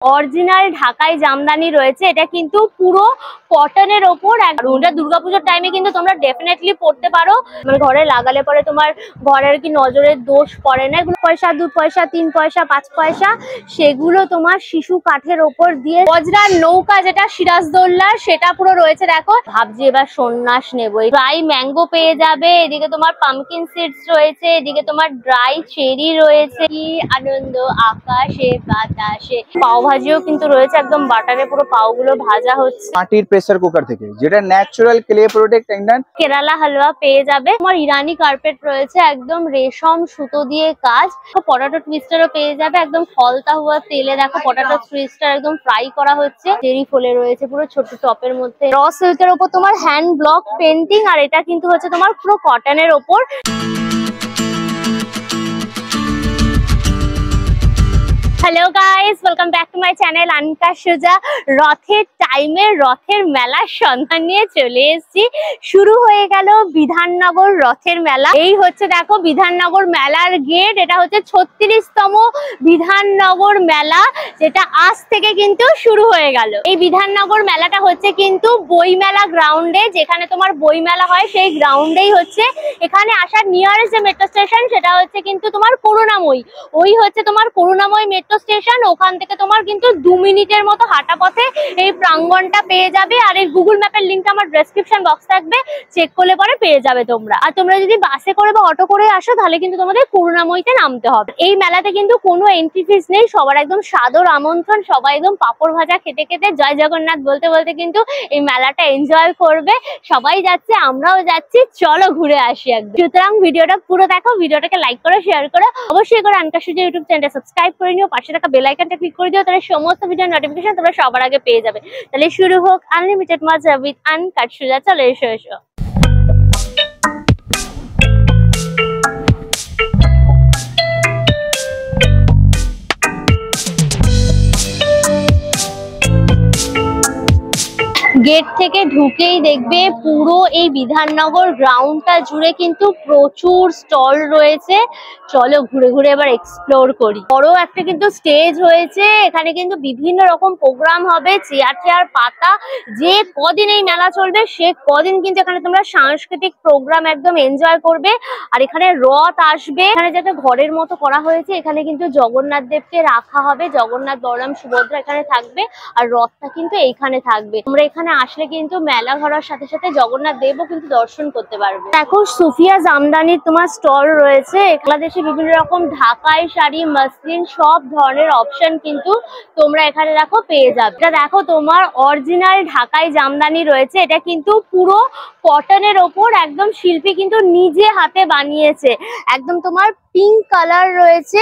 Original ঢাকাই জামদানি রয়েছে। এটা কিন্তু পুরো কটনের ওপর। এটা দুর্গাপুজোর টাইমে কিন্তু তোমরা ডেফিনেটলি পড়তে পারো। ঘরে লাগালে পরে তোমার ঘরের কি নজরের দোষ পড়ে না। এগুলো পয়সা, 2 পয়সা, 3 পয়সা, 5 পয়সা, সেগুলো তোমার শিশু কাঠের ওপর দিয়ে বজরার নৌকা যেটা সিরাজদৌল্লার, সেটা পুরো রয়েছে। দেখো, ভাবছি এবার সন্ন্যাস নেবো। ড্রাই ম্যাঙ্গো পেয়ে যাবে, এদিকে তোমার পামকিন সিডস রয়েছে, এদিকে তোমার ড্রাই চেরি রয়েছে। কি আনন্দ আকাশে বাতাসে। পাও ভাজিও কিন্তু রয়েছে, একদম বাটারে পুরো পাওগুলো ভাজা হচ্ছে মাটির প্রেসার কুকার থেকে, যেটা ন্যাচারাল ক্লে প্রোটেক্টেন্ট। কেরালা হালুয়া পেয়ে যাবে। তোমার ইরানি কার্পেট রয়েছে, একদম রেশম সুতো দিয়ে কাজ। পটাটো টুইস্টারও পেয়ে যাবে, একদম ফলতা হওয়া তেলে। দেখো পটাটো টুইস্টার একদম ফ্রাই করা হচ্ছে। চেরি ফলে রয়েছে পুরো ছোট টপের মধ্যে। র সিল্কের ওপর তোমার হ্যান্ড ব্লক পেন্টিং, আর এটা কিন্তু হচ্ছে তোমার পুরো কটনের ওপর। Hello guys, welcome back to my channel Anka Suja. রথের টাইমে রথের মেলার সন্ধান নিয়ে চলে এসেছি। শুরু হয়ে গেল বিধাননগর রথের মেলা। এই হচ্ছে দেখো বিধাননগর মেলার গেট। এটা হচ্ছে 36তম বিধাননগর মেলা, যেটা আজ থেকে কিন্তু শুরু হয়ে গেল। এই বিধাননগর মেলাটা হচ্ছে কিন্তু বইমেলা গ্রাউন্ডে, যেখানে তোমার বইমেলা হয় সেই গ্রাউন্ডেই হচ্ছে। এখানে আসার নিয়ারেস্ট যে মেট্রো স্টেশন সেটা হচ্ছে কিন্তু তোমার করুণাময়ী। ওই হচ্ছে তোমার করুণাময়ী মেট্রো স্টেশন। ওখান থেকে তোমার কিন্তু 2 মিনিটের মতো হাঁটা পথে এই প্রাঙ্গণটা পেয়ে যাবে। আর এই গুগল ম্যাপের লিঙ্কটা আমার ডেসক্রিপশন বক্স থাকবে, চেক করলে পরে পেয়ে যাবে তোমরা। আর তোমরা যদি বাসে করে বা অটো করে আসো তাহলে কিন্তু তোমাদের করুণাময়ীতে নামতে হবে। এই মেলাতে কিন্তু কোনো এন্ট্রি ফিস নেই, সবার একদম সাদর আমন্ত্রণ। সবাই একদম পাপড় ভাজা খেতে খেতে জয় জগন্নাথ বলতে বলতে কিন্তু এই মেলাটা এনজয় করবে। সবাই যাচ্ছে, আমরাও যাচ্ছি, চলো ঘুরে আসি একদম। সুতরাং ভিডিওটা পুরো দেখো, ভিডিওটাকে লাইক করো, শেয়ার করো, অবশ্যই করে আনকা সুজা ইউটিউব চ্যানেলটা সাবস্ক্রাইব করে নিও, পাশে থাকা বেল আইকনটা ক্লিক করে দিও, তাহলে সমস্ত ভিডিওর নোটিফিকেশন তোমরা সবার আগে পেয়ে যাবে। তাহলে শুরু হোক আনলিমিটেড মজা উইথ আনকা সুজা। চলো এসো। গেট থেকে ঢুকেই দেখবে পুরো এই বিধাননগর গ্রাউন্ডটা জুড়ে কিন্তু প্রচুর স্টল রয়েছে। চলো ঘুরে ঘুরে এবার এক্সপ্লোর করি। বড় একটা কিন্তু স্টেজ হয়েছে, এখানে কিন্তু বিভিন্ন রকম প্রোগ্রাম হবে। চেয়ার পাতা, যে কদিন এই মেলা চলবে সে কদিন কিন্তু এখানে তোমরা সাংস্কৃতিক প্রোগ্রাম একদম এনজয় করবে। আর এখানে রথ আসবে, এখানে যেটা ঘরের মতো করা হয়েছে, এখানে কিন্তু জগন্নাথ দেবকে রাখা হবে। জগন্নাথ, বলরাম, সুভদ্রা এখানে থাকবে, আর রথটা কিন্তু এইখানে থাকবে। তোমরা এখানে আসলে কিন্তু মেলা ঘোরার সাথে সাথে জগন্নাথ দেবও কিন্তু দর্শন করতে পারবে। দেখো সুফিয়া জামদানির তোমার স্টল রয়েছে। বাংলাদেশে বিভিন্ন রকম ঢাকাই শাড়ি, মসলিন, সব ধরনের অপশন কিন্তু তোমরা এখানে দেখো পেয়ে যাবে। এটা দেখো তোমার অরিজিনাল ঢাকাই জামদানি রয়েছে। এটা কিন্তু পুরো কটনের ওপর, একদম শিল্পী কিন্তু নিজে হাতে বানিয়েছে। একদম তোমার পিঙ্ক কালার রয়েছে,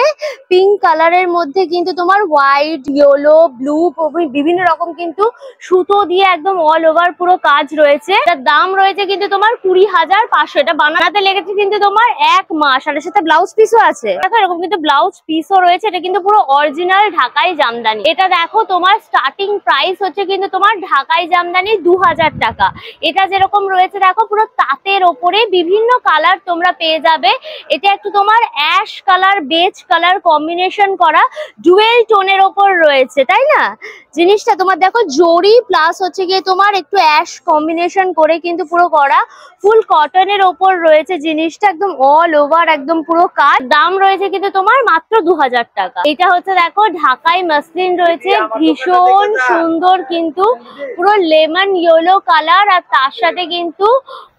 পিঙ্ক কালারের মধ্যে কিন্তু তোমার হোয়াইট, ইয়েলো, ব্লু বিভিন্ন রকম কিন্তু সুতো দিয়ে একদম অল ওভার পুরো কাজ রয়েছে। এটার দাম রয়েছে কিন্তু তোমার 20,500। এটা বানাতে লেগেছে কিন্তু তোমার 1 মাস। আর এর সাথে ব্লাউজ পিসও আছে। দেখো এরকম কিন্তু ব্লাউজ পিসও রয়েছে। এটা কিন্তু পুরো অরিজিনাল ঢাকাই জামদানি। এটা দেখো তোমার স্টার্টিং প্রাইস হচ্ছে কিন্তু তোমার ঢাকাই জামদানি 2000 টাকা। এটা যেরকম রয়েছে দেখো পুরো তাঁতের ওপরে বিভিন্ন কালার তোমরা পেয়ে যাবে। এটা একটু তোমার ash colour, beige colour combination করা ডুয়েল টোনের ওপর রয়েছে, তাই না? জিনিসটা তোমার দেখো জরি প্লাস হচ্ছে গিয়ে তোমার একটু অ্যাশ কম্বিনেশন করে কিন্তু পুরো করা, ফুল কটনের ওপর রয়েছে জিনিসটা, একদম অল ওভার একদম পুরো কাজ। দাম রয়েছে কিন্তু তোমার মাত্র 2000 টাকা। এটা হচ্ছে দেখো ঢাকাই মসলিন রয়েছে, ভীষণ সুন্দর কিন্তু পুরো লেমন ইয়েলো কালার। আর তার সাথে কিন্তু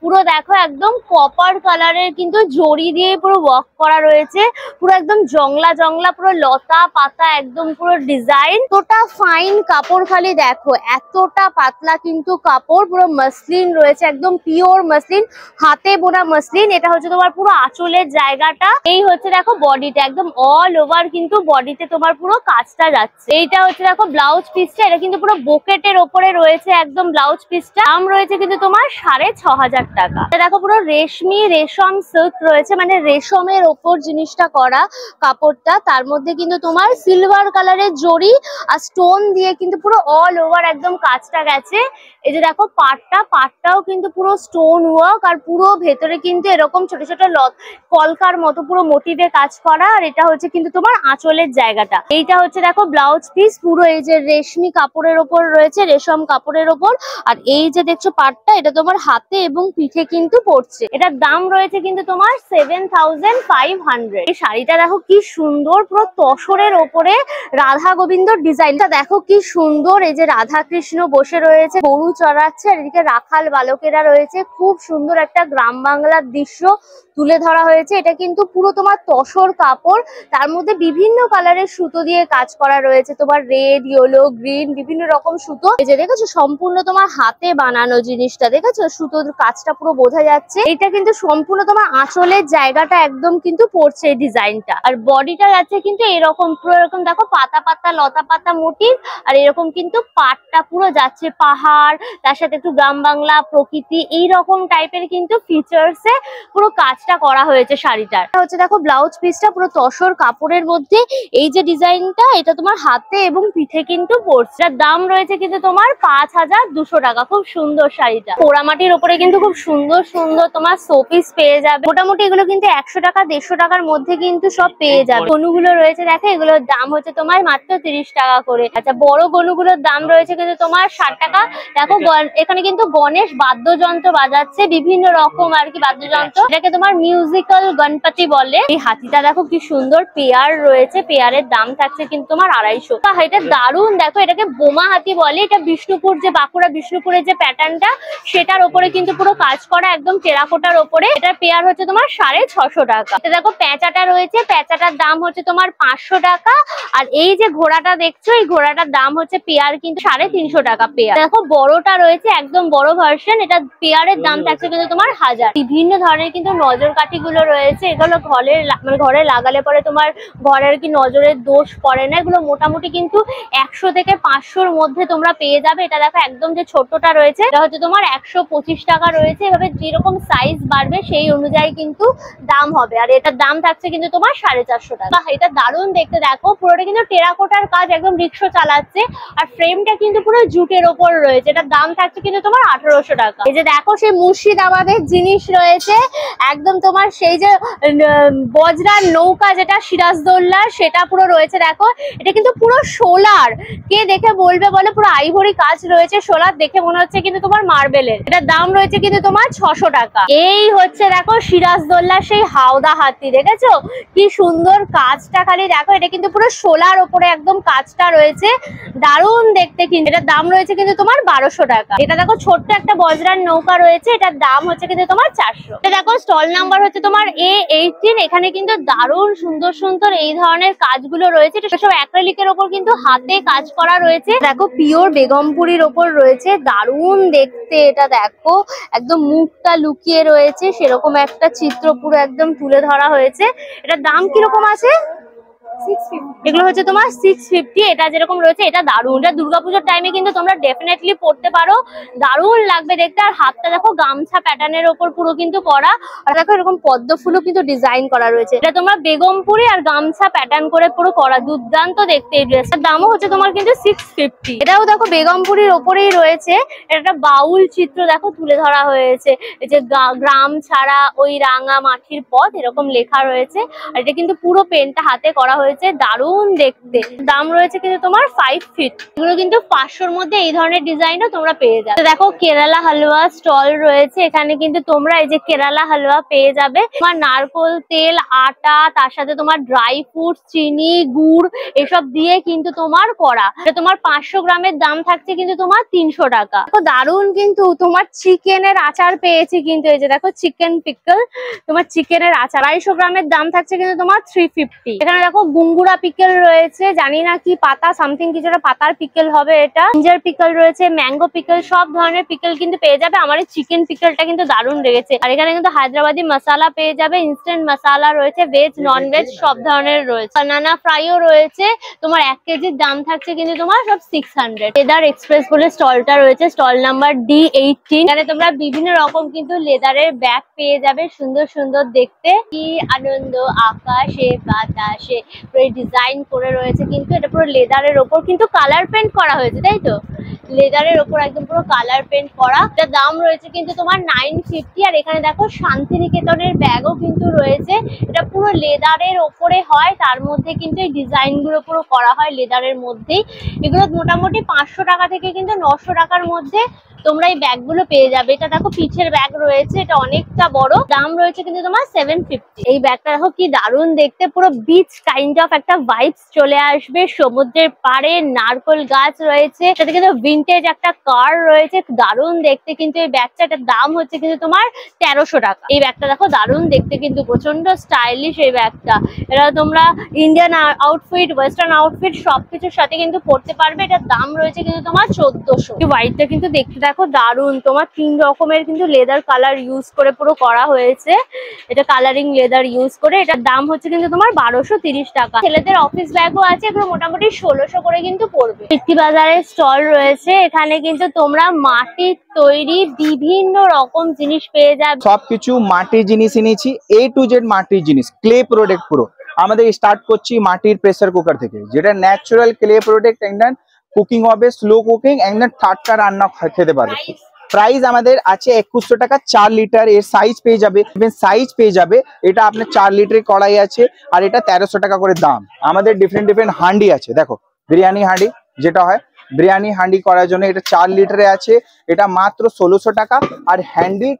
পুরো দেখো একদম কপার কালারের কিন্তু জরি দিয়ে পুরো ওয়ার্ক করা রয়েছে। পুরো একদম জংলা জংলা পুরো লতা পাতা একদম পুরো ডিজাইন। এতটা ফাইন কাপড়, খালি দেখো এতটা পাতলা কিন্তু কাপড়। পুরো মসলিন রয়েছে, একদম পিওর মসলিন, হাতে বোনা মসলিন। এটা হচ্ছে তোমার পুরো আঁচলের জায়গাটা। এই হচ্ছে দেখো বডিটা, একদম অল ওভার কিন্তু বডিতে তোমার পুরো কাজটা যাচ্ছে। এইটা হচ্ছে দেখো ব্লাউজ পিসটা। এটা কিন্তু পুরো বোকেটের ওপরে রয়েছে একদম ব্লাউজ পিসটা। দাম রয়েছে কিন্তু তোমার 6500 টাকা। দেখো পুরো রেশম সিল্ক রয়েছে, মানে রেশমের ওপর জিনিসটা করা কাপড়টা। তার মধ্যে কিন্তু তোমার সিলভার কালারের জরি আর স্টোন দিয়ে কিন্তু পুরো অল ওভার একদম কাজটা গেছে। এই যে দেখো পাটটাও কিন্তু পুরো স্টোন ওয়ার্ক, আর পুরো ভেতরে কিন্তু এরকম ছোট ছোট কলকার মতো পুরো মোটিভে কাজ করা। আর এটা হচ্ছে কিন্তু তোমার আঁচলের জায়গাটা। এইটা হচ্ছে দেখো ব্লাউজ পিস, পুরো এই যে রেশমি কাপড়ের ওপর রয়েছে, রেশম কাপড়ের ওপর। আর এই যে দেখছো পাটটা, এটা তোমার হাতে এবং পিঠে কিন্তু পড়ছে। এটার দাম রয়েছে কিন্তু তোমার 7500। এই শাড়িটা দেখো কি সুন্দর, পুরো তসরের ওপরে রাধা গোবিন্দর ডিজাইনটা দেখো কি সুন্দর। এই যে রাধা কৃষ্ণ বসে রয়েছে, গরু চড়াচ্ছে, আর এদিকে রাখাল বালকেরা রয়েছে। খুব সুন্দর একটা গ্রাম বাংলার দৃশ্য তুলে ধরা হয়েছে। এটা কিন্তু পুরো তোমার তসর কাপড়, তার মধ্যে বিভিন্ন কালারের সুতো দিয়ে কাজ করা রয়েছে, তোমার রেড, ইয়েলো, গ্রিন, বিভিন্ন রকম সুতো। এই যে দেখেছো সম্পূর্ণ তোমার হাতে বানানো জিনিসটা, দেখেছো সুতোর কাজটা পুরো বোঝা যাচ্ছে। এটা কিন্তু সম্পূর্ণ তোমার আঁচলের জায়গাটা একদম কিন্তু পড়ছে এই ডিজাইনটা। আর বডিটা যাচ্ছে কিন্তু এরকম পুরো এরকম দেখো পাতা পাতা লতা পাতা মোটিভ। আর এরকম কিন্তু পাটটা পুরো যাচ্ছে পাহাড়, তার সাথে একটু গ্রাম বাংলা প্রকৃতি, এইরকম টাইপের কিন্তু ফিচার্সে পুরো কাজটা করা হয়েছে শাড়িটার। হচ্ছে দেখো ব্লাউজ পিসটা পুরো তসর কাপড়ের মধ্যে এই যে ডিজাইনটা, এটা তোমার হাতে এবং পিঠে কিন্তু পড়ছে। দাম রয়েছে কিন্তু তোমার 5200 টাকা। খুব সুন্দর শাড়িটা, পোড়ামাটির ওপরে কিন্তু খুব সুন্দর সুন্দর তোমার শোপিস পেয়ে যাবে। মোটামুটি এগুলো কিন্তু 100 টাকা 150 টাকার মধ্যে কিন্তু সব পেয়ে যাবে। গনুগুলো রয়েছে দেখো, এগুলোর দাম হচ্ছে তোমার মাত্র 30 টাকা করে। আচ্ছা, বড় গনুগুলোর দাম রয়েছে কিন্তু তোমার 60 টাকা। দেখো এখানে কিন্তু গণেশ বাদ্যযন্ত্র বাজাচ্ছে, বিভিন্ন রকম আর কি বাদ্যযন্ত্র, এটাকে তোমার মিউজিক্যাল গণপতি বলে। এই হাতিটা দেখো কি সুন্দর, পেয়ার রয়েছে, পেয়ারের দাম থাকছে কিন্তু তোমার 250। এটা দারুণ, দেখো এটাকে বোমা হাতি বলে। এটা বিষ্ণুপুর, যে বাঁকুড়া বিষ্ণুপুরের যে প্যাটার্নটা, সেটার ওপরে কিন্তু পুরো কাজ করা একদম টেরাকোটার ওপরে। এটার পেয়ার হচ্ছে তোমার 650 টাকা। এটা দেখো প্যাঁচাটা রয়েছে, প্যাঁচাটার দাম হচ্ছে তোমার 500 টাকা। আর এই যে ঘোড়াটা দেখছো, এই ঘোড়াটার দাম হচ্ছে পেয়ার কিন্তু 350 টাকা পেয়ার। দেখো বড়টা রয়েছে, একদম বড় ভার্সন, এটা পেয়ারের দাম থাকছে কিন্তু তোমার 1000। বিভিন্ন ধরনের কিন্তু নজর কাঠি গুলো রয়েছে, এগুলো ঘরে লাগালে পরে তোমার ঘরের কি নজরের দোষ পড়ে না। এগুলো মোটামুটি কিন্তু 100 থেকে 500-র মধ্যে তোমরা পেয়ে যাবে। এটা দেখো একদম যে ছোটটা রয়েছে, এটা হচ্ছে তোমার 125 টাকা রয়েছে। এভাবে যেরকম সাইজ বাড়বে সেই অনুযায়ী কিন্তু দাম হবে। আর এটার দাম থাকছে কিন্তু তোমার 450 টাকা। এটা দারুণ দেখতে, দেখো পুরোটা কিন্তু টেরাকোটার কাজ, একদম রিক্সা চালাচ্ছে। আর ফ্রেমটা কিন্তু পুরো জুটের ওপর রয়েছে। এটার দাম থাকছে কিন্তু তোমার 1800 টাকা। এই যে দেখো সেই মুর্শিদাবাদের জিনিস রয়েছে, একদম তোমার সেই যে বজরার নৌকা যেটা সিরাজদৌল্লা, সেটা পুরো রয়েছে। দেখো এটা কিন্তু পুরো সোলার, কে দেখে বলবে বলে পুরো আইভরি কাজ রয়েছে, সোলার দেখে মনে হচ্ছে কিন্তু তোমার মার্বেলের। এটার দাম রয়েছে কিন্তু তোমার 600 টাকা। এই হচ্ছে দেখো সিরাজদৌল্লা সেই হাওদা হাতি, দেখেছো কি সুন্দর কাজটা, খালি দেখো এটা কিন্তু পুরো সোলার ওপরে একদম কাজটা রয়েছে, দারুণ দেখতে। কিন্তু এটার দাম রয়েছে কিন্তু তোমার 1200 টাকা। এটা দেখো ছোট্ট একটা বজরার নৌকা রয়েছে, এটার দাম হচ্ছে কিন্তু তোমার 400। এটা দেখো স্টল নাম্বার হচ্ছে তোমার A18। এখানে কিন্তু দারুণ সুন্দর সুন্দর এই ধরনের কাজগুলো রয়েছে। এটা সব অ্যাক্রিলিকের ওপর কিন্তু হাতে কাজ করা রয়েছে। দেখো পিওর বেগমপুরীর ওপর রয়েছে, দারুণ দেখতে। এটা দেখো একদম মুখটা লুকিয়ে রয়েছে, সেরকম একটা চিত্র পুরো একদম তুলে ধরা হয়েছে। এটার দাম কিরকম আছে? 650। এগুলো হচ্ছে তোমার 650। এটা যেরকম রয়েছে, এটা দারুণ। এটা দুর্গাপুজোর টাইমে কিন্তু তোমরা ডেফিনেটলি পড়তে পারো, দারুণ লাগবে দেখতে। আর হাতটা দেখো গামছা প্যাটার্নের ওপর পুরো কিন্তু করা। আর দেখো এরকম পদ্ম ফুলও কিন্তু ডিজাইন করা রয়েছে। এটা তোমার বেগমপুরি আর গামছা প্যাটার্ন করে পুরো করা, দুর্দান্ত দেখতে। এই ড্রেসটার দামও হচ্ছে তোমার কিন্তু 650। এটাও দেখো বেগমপুরির ওপরেই রয়েছে। এটা একটা বাউল চিত্র দেখো তুলে ধরা হয়েছে, এই যে গ্রাম ছাড়া ওই রাঙা মাটির পথ, এরকম লেখা রয়েছে। আর এটা কিন্তু পুরো পেনটা হাতে করা হয়েছে, দারুণ দেখতে। দাম রয়েছে কিন্তু তোমার 550। এগুলো কিন্তু 500-র মধ্যে এই ধরনের ডিজাইনও তোমরা পেয়ে যাবে। দেখো কেরালা হালুয়া স্টল রয়েছে, এখানে কিন্তু তোমরা এই যে কেরালা হালুয়া পেয়ে যাবে। তোমার নারকোল তেল, আটা, তার সাথে তোমার ড্রাই ফ্রুট, চিনি, গুড় এসব দিয়ে কিন্তু তোমার করা। এটা তোমার 500 গ্রামের দাম থাকছে কিন্তু তোমার 300 টাকা। দেখো দারুণ কিন্তু তোমার চিকেনের আচার পেয়েছি কিন্তু, এই যে দেখো চিকেন পিকল, তোমার চিকেনের আচার 250 গ্রামের দাম থাকছে কিন্তু তোমার 350। এখানে দেখো গুঙ্গুরা পিকেল রয়েছে, জানি না কি পাতা, সামথিং কিছুটা পাতার পিকেল হবে এটা। জিঞ্জার পিকেল রয়েছে, ম্যাঙ্গো পিকেল, সব ধরনের পিকেল কিন্তু পেয়ে যাবে। আমার এই চিকেন পিকেলটা কিন্তু দারুণ লেগেছে। আর এখানে কিন্তু হায়দ্রাবাদি মশলা পেয়ে যাবে, ইনস্ট্যান্ট মশলা রয়েছে, ভেজ নন ভেজ সব ধরনের রয়েছে। বানানা ফ্রাইও রয়েছে। তোমার 1 কেজির দাম থাকছে কিন্তু তোমার সব 600। লেদার এক্সপ্রেস বলে স্টলটা রয়েছে, স্টল নাম্বার D18। এখানে তোমরা বিভিন্ন রকম কিন্তু লেদারের ব্যাগ পেয়ে যাবে, সুন্দর সুন্দর দেখতে। কি আনন্দ আকাশে বাতাসে, এই ডিজাইন করে রয়েছে, কিন্তু এটা পুরো লেদারের ওপর কিন্তু কালার পেন্ট করা হয়েছে, তাই তো? লেদারের ওপর একদম পুরো কালার পেন্ট করা। এটার দাম রয়েছে কিন্তু তোমার 950। আর এখানে দেখো শান্তিনিকেতনের ব্যাগও কিন্তু রয়েছে। এটা পুরো লেদারের ওপরে হয়, তার মধ্যে কিন্তু এই ডিজাইন গুলো পুরো করা হয় লেদারের মধ্যেই। এগুলো মোটামুটি 500 টাকা থেকে কিন্তু 900 টাকার মধ্যে তোমরা এই ব্যাগ গুলো পেয়ে যাবে। এটা দেখো পিঠের ব্যাগ রয়েছে, এটা অনেকটা বড়, দাম রয়েছে কিন্তু তোমার 750। এই ব্যাগটা দেখো কি দারুণ দেখতে, পুরো বিচ কাইন্ড অফ একটা ভাইবস চলে আসবে। সমুদ্রের পাড়ে নারকেল গাছ রয়েছে, সাথে কিন্তু ভিনটেজ একটা কার রয়েছে, দারুণ দেখতে কিন্তু এই ব্যাগটা। এটার দাম হচ্ছে কিন্তু তোমার 1300 টাকা। এই ব্যাগটা দেখো দারুণ দেখতে, কিন্তু প্রচন্ড স্টাইলিশ এই ব্যাগটা। এটা তোমরা ইন্ডিয়ান আউটফিট, ওয়েস্টার্ন আউটফিট সবকিছুর সাথে কিন্তু পরতে পারবে। এটার দাম রয়েছে কিন্তু তোমার 1400। হোয়াইটটা কিন্তু দেখতে দেখো দারুণ, তোমার 3 রকমের কিন্তু লেদার কালার ইউজ করে পুরো করা হয়েছে। এটা কালারিং লেদার ইউজ করে। এটার দাম হচ্ছে কিন্তু তোমার 1230 টাকা। ছেলেদের অফিস ব্যাগও আছে, এগুলো মোটামুটি 1600 করে কিন্তু পড়বে। কীর্তি বাজারের স্টল রয়েছে, এখানে কিন্তু তোমরা মাটির তৈরি বিভিন্ন রকম জিনিস পেয়ে যাবে। সবকিছু মাটির জিনিস এনেছি, A to Z মাটির জিনিস, ক্লে প্রোডাক্ট পুরো। আমাদের স্টার্ট করছি মাটির প্রেসার কুকার থেকে, যেটা ন্যাচারাল ক্লে প্রোডাক্ট, একদম কুকিং হবে স্লো কুকিং, একদম টাটকা রান্না খেতে পারবে। প্রাইস আমাদের আছে 2100 টাকা 4 লিটার। এর সাইজ পেয়ে যাবে, সাইজ পেয়ে যাবে। এটা আপনার 4 লিটারের কড়াই আছে, আর এটা 1300 টাকা করে দাম। আমাদের ডিফারেন্ট হান্ডি আছে, দেখো বিরিয়ানি হান্ডি যেটা হয়, বিরিয়ানি হান্ডি করার জন্য এটা 4 লিটারে আছে, এটা মাত্র 1600 টাকা। আর হ্যান্ডি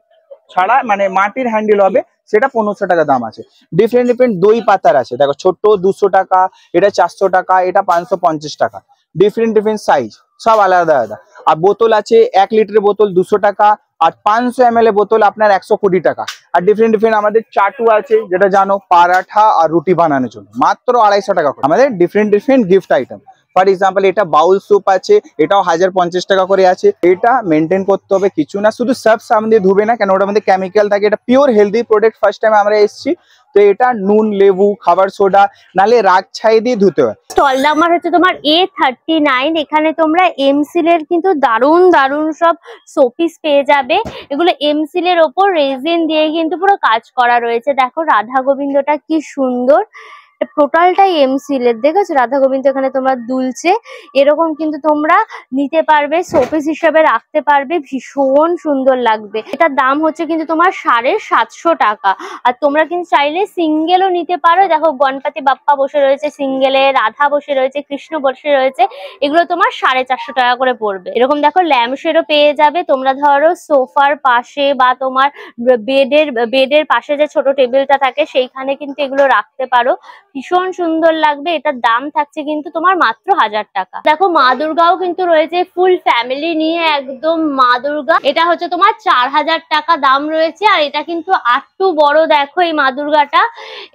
ছাড়া মানে মাটির হ্যান্ডেল হবে, সেটা 1500 টাকা দাম আছে। ডিফারেন্ট দই পাতার আছে, দেখো ছোট 200 টাকা, এটা 400 টাকা, এটা 550 টাকা। ডিফারেন্ট সাইজ, সব আলাদা আলাদা। আর বোতল আছে, 1 লিটারের বোতল 200 টাকা, আর 500 ml এর বোতল আপনার 120 টাকা। আর ডিফারেন্ট আমাদের চাটু আছে, যেটা জানো পারাঠা আর রুটি বানানোর জন্য, মাত্র 250 টাকা করে। আমাদের different gift item, for example এটা বাউল স্যুপ আছে, এটাও 1050 টাকা করে আছে। এটা মেনটেন করতে হবে কিছু না, শুধু সার্ফ সাবান দিয়ে ধুবে না, কেন ওটার মধ্যে কেমিক্যাল থাকে। এটা pure healthy product, first time আমরা এসেছি, তো এটা নুন, লেবু, খাবার সোডা নালে রাগ ছাই দিয়ে ধুতে হয়। স্টল নাম্বার হচ্ছে তোমার A39। এখানে তোমরা এমসিল এর কিন্তু দারুণ দারুণ সব শোপিস পেয়ে যাবে। এগুলো এমসিল এর ওপর রেজিন দিয়ে কিন্তু পুরো কাজ করা রয়েছে। দেখো রাধা গোবিন্দটা কি সুন্দর, টোটালটাই এমসিল এর, দেখেছো রাধা গোবিন্দ এখানে তোমরা দুলছে। এরকম কিন্তু তোমরা নিতে পারবে, শোপিস হিসেবে রাখতে পারবে, ভীষণ সুন্দর লাগবে। এটার দাম হচ্ছে কিন্তু তোমার 750 টাকা। আর তোমরা কিন্তু চাইলে সিঙ্গেলও নিতে পারো। দেখো গণপতি বাপ্পা বসে রয়েছে সিঙ্গেলে, রাধা বসে রয়েছে, কৃষ্ণ বসে রয়েছে, এগুলো তোমার 450 টাকা করে পড়বে। এরকম দেখো ল্যাম্পশেডও পেয়ে যাবে। তোমরা ধরো সোফার পাশে বা তোমার বেডের পাশে যে ছোট টেবিলটা থাকে সেইখানে কিন্তু এগুলো রাখতে পারো, ভীষণ সুন্দর লাগবে। এটার দাম থাকছে কিন্তু তোমার মাত্র 1000 টাকা। দেখো মা দুর্গাও কিন্তু রয়েছে, ফুল ফ্যামিলি নিয়ে একদম মা দুর্গা। এটা হচ্ছে তোমার 4000 টাকা দাম রয়েছে। আর এটা কিন্তু আটটু বড়, দেখো এই মা দুর্গাটা,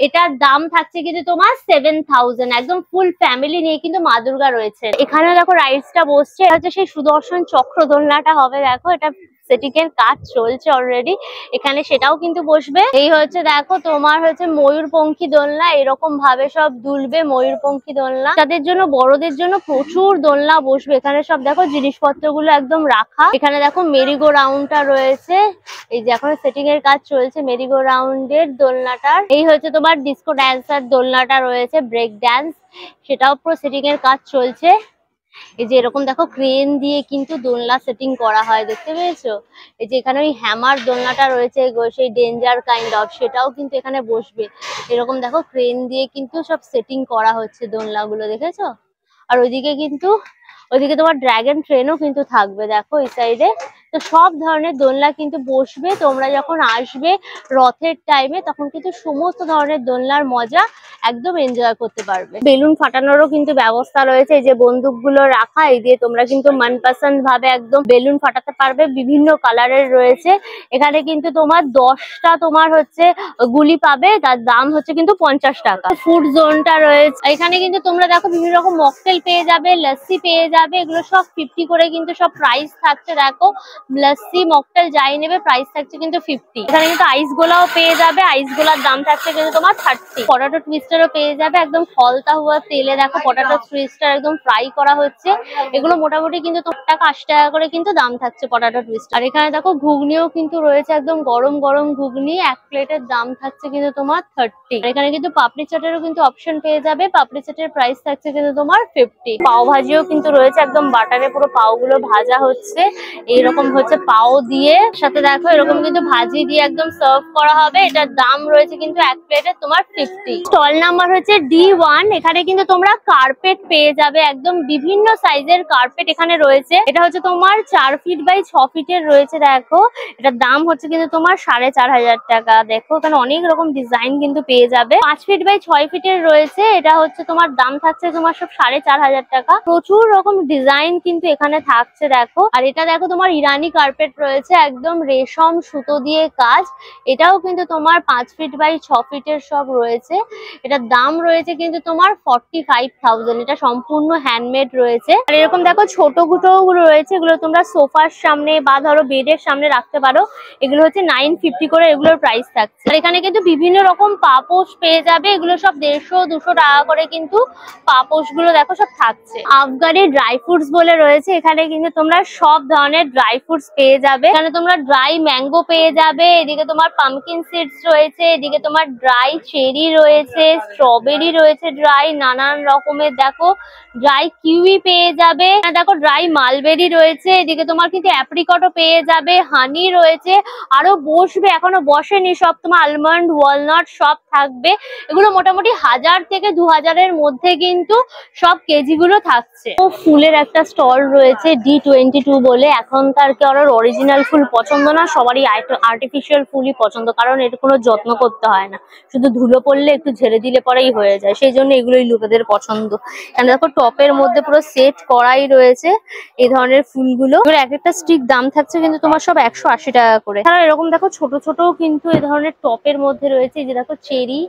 এটার দাম থাকছে কিন্তু তোমার 7000। একদম ফুল ফ্যামিলি নিয়ে কিন্তু মা দুর্গা রয়েছে। এখানে দেখো রাইডসটা বসছে, এটা হচ্ছে সেই সুদর্শন চক্র দোলনাটা হবে। দেখো এটা সেটিং এর কাজ চলছে অলরেডি, এখানে সেটাও কিন্তু বসবে। এই হচ্ছে দেখো তোমার হচ্ছে ময়ূরপঙ্খী দোলনা, এরকম ভাবে সব দুলবে ময়ূরপঙ্খী দোলনা। তাদের জন্য বড়দের জন্য প্রচুর দোলনা বসবে। এখানে সব দেখো জিনিসপত্রগুলো একদম রাখা। এখানে দেখো মেরিগো রাউন্ডটা রয়েছে, এই যে এখন সেটিং এর কাজ চলছে মেরিগো রাউন্ডের দোলনাটার। এই হচ্ছে তোমার ডিস্কো ড্যান্সার দোলনাটা রয়েছে, ব্রেক ড্যান্স, সেটাও পুরো সেটিং এর কাজ চলছে। এই যে এরকম দেখো ক্রেন দিয়ে কিন্তু দোলনা সেটিং করা হয়, দেখতে পেয়েছো? এই যে এখানে ওই হ্যামার দোলনাটা রয়েছে, সেই ডেঞ্জার কাইন্ড অফ, সেটাও কিন্তু এখানে বসবে। এরকম দেখো ক্রেন দিয়ে কিন্তু সব সেটিং করা হচ্ছে দোলনাগুলো, দেখেছো? আর ওইদিকে তোমার ড্রাগন ট্রেনও কিন্তু থাকবে, দেখো এই সাইডে। তো সব ধরনের দোলনা কিন্তু বসবে। তোমরা যখন আসবে রথের টাইমে, তখন কিন্তু সমস্ত ধরনের দোলনার মজা একদম এনজয় করতে পারবে। বেলুন ফাটানোরও কিন্তু ব্যবস্থা রয়েছে, এই যে বন্দুকগুলো রাখা, এই দিয়ে তোমরা কিন্তু মনপসন্দ ভাবে একদম বেলুন ফাটাতে পারবে, বিভিন্ন কালারের রয়েছে। এখানে কিন্তু তোমার 10টা তোমার হচ্ছে গুলি পাবে, তার দাম হচ্ছে কিন্তু 50 টাকা। ফুড জোনটা রয়েছে, এখানে কিন্তু তোমরা দেখো বিভিন্ন রকম মকটেল পেয়ে যাবে, লস্যি পেয়ে যাবে, এগুলো সব 50 করে কিন্তু সব প্রাইস থাকছে। দেখো লস্যি মকটেল যাই নেবে প্রাইস থাকছে কিন্তু 50। এখানে কিন্তু আইস গোলাও পেয়ে যাবে, আইস গোলার দাম থাকছে কিন্তু তোমার 30। পটাটো টুইস্টারও পেয়ে যাবে একদম ফলতা হুয়া তেলে, দেখো পটাটো টুইস্টার একদম ফ্রাই করা হচ্ছে। এগুলো মোটামুটি কিন্তু 80 টাকা করে কিন্তু দাম থাকছে পটাটো টুইস্টার। আর এখানে দেখো ঘুগনিও কিন্তু রয়েছে, একদম গরম গরম ঘুগনি, এক প্লেটের দাম থাকছে কিন্তু তোমার 30। এখানে কিন্তু পাপড়ি চাটেরও কিন্তু অপশন পেয়ে যাবে, পাপড়ি চাটের প্রাইস থাকছে কিন্তু তোমার 50। পাও ভাজিও কিন্তু রয়েছে, একদম বাটারে পুরো পাও গুলো ভাজা হচ্ছে, এইরকম হচ্ছে পাও দিয়ে, সাথে দেখো এরকম কিন্তু ভাজি দিয়ে একদম সার্ভ করা হবে। এটার দাম রয়েছে কিন্তু এক প্লেটে তোমার 50। স্টল নাম্বার হচ্ছে D1। এখানে কিন্তু তোমরা কার্পেট পেয়ে যাবে, একদম বিভিন্ন সাইজের কার্পেট এখানে রয়েছে। এটা হচ্ছে তোমার 4 ফিট বাই 6 ফিটের রয়েছে, দেখো এটার দাম হচ্ছে কিন্তু তোমার 4500 টাকা। দেখো এখানে অনেক রকম ডিজাইন কিন্তু পেয়ে যাবে। 5 ফিট বাই 6 ফিটের রয়েছে, এটা হচ্ছে তোমার দাম থাকছে তোমার সব 4500 টাকা। প্রচুর রকম ডিজাইন কিন্তু এখানে থাকছে দেখো। আর এটা দেখো তোমার ইরানি কার্পেট রয়েছে, একদম রেশম সুতো দিয়ে কাজ, এটাও কিন্তু তোমার 5 ফিট বাই 6 ফিটের সব রয়েছে। এটার দাম রয়েছে কিন্তু তোমার 45,000। এটা সম্পূর্ণ হ্যান্ডমেড রয়েছে। আর এরকম দেখো ছোট গুটো রয়েছে, এগুলো তোমরা সোফার সামনে বা ধরো বেডের সামনে রাখতে পারো। এগুলো হচ্ছে 950 করে এগুলোর প্রাইস থাকছে। আর এখানে কিন্তু বিভিন্ন রকম পাপোশ পেয়ে যাবে, এগুলো সব 150-200 টাকা করে কিন্তু পাপোশ গুলো দেখো সব থাকছে। আফগানি ড্রাই ফ্রুটস বলে রয়েছে, এখানে কিন্তু তোমরা সব ধরনের ড্রাই ফ্রুটস পেয়ে যাবে। এখানে তোমরা ড্রাই ম্যাঙ্গো পেয়ে যাবে, এদিকে তোমার পামকিন সিডস রয়েছে, এদিকে তোমার ড্রাই চেরি রয়েছে, স্ট্রবেরি রয়েছে ড্রাই, নানান রকমের দেখো ড্রাই কিউই পেয়ে যাবে, দেখো ড্রাই মালবেরি রয়েছে, এদিকে তোমার কিন্তু অ্যাপ্রিকটও পেয়ে যাবে, হানি রয়েছে, আরো বসবে এখনো বসেনি সব, তোমার আলমন্ড ওয়ালনাট সব থাকবে। এগুলো মোটামুটি 1000 থেকে 2000 এর মধ্যে কিন্তু সব কেজি গুলো থাকছে। তো ফুলের একটা স্টল রয়েছে D22 বলে। এখনকার কারোর অরিজিনাল ফুল পছন্দ না, সবারই আর্টিফিশিয়াল ফুলই পছন্দ, কারণ এর কোনো যত্ন করতে হয় না, শুধু ধুলো পড়লে একটু ঝেড়ে দিলে পরেই হয়ে যায়, সেই জন্য এগুলোই লোকেদের পছন্দ। এখানে দেখো টপের মধ্যে পুরো সেট করাই রয়েছে এই ধরনের ফুলগুলো। এক একটা স্টিক দাম থাকছে কিন্তু তোমার সব 180 টাকা করে। এরকম দেখো ছোট ছোট কিন্তু এই ধরনের টপের মধ্যে রয়েছে, যে দেখো চেরি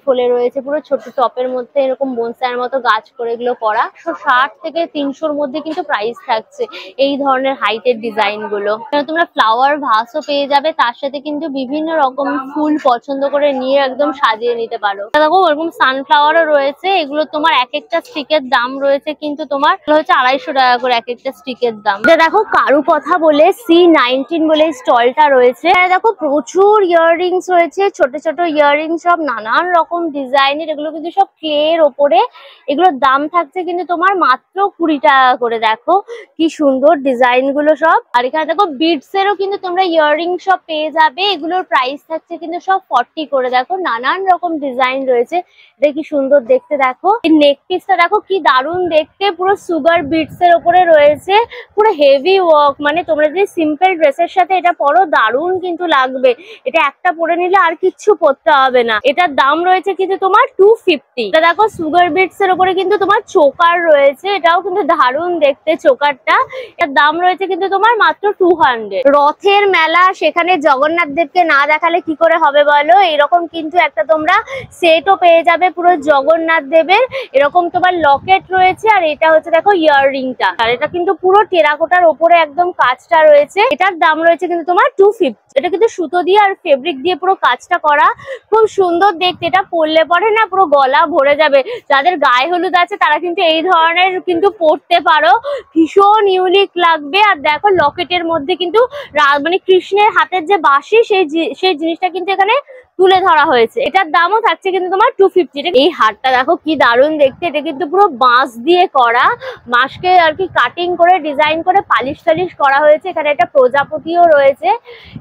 ফুলে রয়েছে পুরো ছোট টপের মধ্যে, এরকম বনসাইয়ের মতো গাছ করে এগুলো করা। 60 থেকে 300-র মধ্যে কিন্তু প্রাইস থাকছে এই ধরনের হাইটের ডিজাইন গুলো। তোমরা ফ্লাওয়ার ভাসও পেয়ে যাবে, তার সাথে কিন্তু বিভিন্ন রকম ফুল পছন্দ করে নিয়ে একদম সাজিয়ে নিতে পারো। দেখো এরকম সানফ্লাওয়ারও রয়েছে, এগুলো তোমার এক একটা স্টিকের দাম রয়েছে কিন্তু তোমার হচ্ছে 250 টাকা করে এক একটা স্টিকের দাম। দেখো কারু কথা বলে C19 বলে স্টলটা রয়েছে, দেখো প্রচুর ইয়াররিংস রয়েছে, ছোট ছোট ইয়াররিংস সব নানান রকম ডিজাইনের, এগুলো কিন্তু সব ক্লের ওপরে, এগুলোর দাম থাকছে কিন্তু তোমার মাত্র 20 টাকা করে। দেখো কি সুন্দর ডিজাইন গুলো সব। আর এখানে দেখো বিডস এরও কিন্তু তোমরা ইয়াররিং সব পেয়ে যাবে, এগুলোর প্রাইস থাকছে কিন্তু সব 40 করে। দেখো নানান রকম ডিজাইন রয়েছে, এটা কি সুন্দর দেখতে। দেখো এই নেক পিসটা দেখো কি দারুণ দেখতে, পুরো সুগার বিডস এর ওপরে রয়েছে, পুরো হেভি ওয়ার্ক, মানে তোমরা যদি সিম্পল ড্রেসের সাথে এটা পরো দারুণ কিন্তু লাগবে। এটা একটা পরে নিলে আর কিচ্ছু পরতে হবে না। এটার দাম রয়েছে কিন্তু তোমার 250। এটা দেখো সুগার বিডস এর উপরে কিন্তু তোমার চোকার রয়েছে, এটাও কিন্তু দারুণ দেখতে চোকারটা। এর দাম রয়েছে কিন্তু তোমার মাত্র 200। রথের মেলা, সেখানে জগন্নাথ দেবকে না দেখালে কি করে হবে বলো, এরকম কিন্তু একটা তোমরা সেটও পেয়ে যাবে পুরো জগন্নাথ দেবের। এরকম তোমার লকেট রয়েছে, আর এটা হচ্ছে দেখো ইয়াররিংটা, আর এটা কিন্তু পুরো টেরাকোটার ওপরে একদম কাজটা রয়েছে। এটার দাম রয়েছে কিন্তু তোমার 250। এটা কিন্তু সুতো দিয়ে আর ফেব্রিক দিয়ে পুরো কাজটা করা, খুব সুন্দর দেখতে। এটা পরলে পরে না পুরো গলা ভরে যাবে। যাদের গায়ে হলুদ আছে তারা কিন্তু এই ধরনের কিন্তু পরতে পারো, ভীষণ ইউনিক লাগবে। আর দেখো লকেটের মধ্যে কিন্তু মানে কৃষ্ণের হাতের যে বাঁশি সেই জিনিসটা কিন্তু এখানে তুলে ধরা হয়েছে। এটার দামও থাকছে কিন্তু তোমার 250। এই হারটা দেখো কি দারুণ দেখতে, এটা কিন্তু পুরো বাঁশ দিয়ে করা, বাঁশকে আর কি কাটিং করে ডিজাইন করে পালিশ টালিশ করা হয়েছে। এখানে একটা প্রজাপতিও রয়েছে,